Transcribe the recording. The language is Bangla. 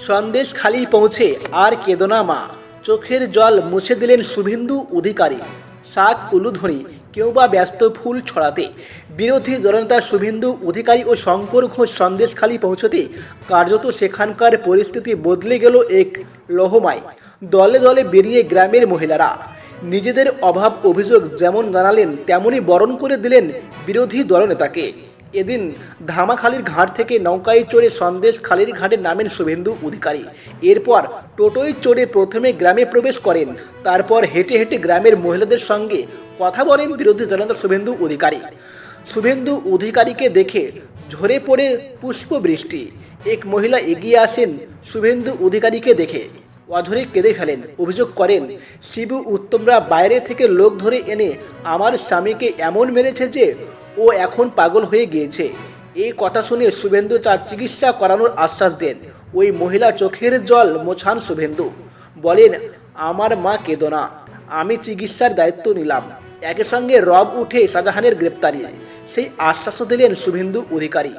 সন্দেশখালি পৌঁছে আর কেঁদো না মা, চোখের জল মুছে দিলেন শুভেন্দু অধিকারী। শাক উলুধ্বনি, কেউ বা ব্যস্ত ফুল ছড়াতে। বিরোধী দলনেতা শুভেন্দু অধিকারী ও শঙ্কর ঘোষ সন্দেশখালি পৌঁছতে কার্যত সেখানকার পরিস্থিতি বদলে গেল এক লহমায়। দলে দলে বেরিয়ে গ্রামের মহিলারা নিজেদের অভাব অভিযোগ যেমন জানালেন, তেমনই বরণ করে দিলেন বিরোধী দলনেতাকে। এদিন ধামাখালির ঘাট থেকে নৌকায় চড়ে সন্দেশখালির ঘাটে নামেন শুভেন্দু অধিকারী। এরপর টোটোয় চড়ে প্রথমে গ্রামে প্রবেশ করেন, তারপর হেঁটে হেঁটে গ্রামের মহিলাদের সঙ্গে কথা বলেন বিরোধী দলনেতা শুভেন্দু অধিকারী। শুভেন্দু অধিকারীকে দেখে ঝরে পড়ে পুষ্পবৃষ্টি। এক মহিলা এগিয়ে আসেন শুভেন্দু অধিকারীকে দেখে অঝরে কেঁদে ফেলেন। অভিযোগ করেন, শিবু উত্তমরা বাইরে থেকে লোক ধরে এনে আমার স্বামীকে এমন মেরেছে যে ও এখন পাগল হয়ে গিয়েছে। এই কথা শুনে শুভেন্দু তার চিকিৎসা করানোর আশ্বাস দেন। ওই মহিলা চোখের জল মোছান শুভেন্দু, বলেন, আমার মা কেঁদো না, আমি চিকিৎসার দায়িত্ব নিলাম। একই সঙ্গে রব উঠে শাহজাহানের গ্রেপ্তারি, সেই আশ্বাসও দিলেন শুভেন্দু অধিকারী।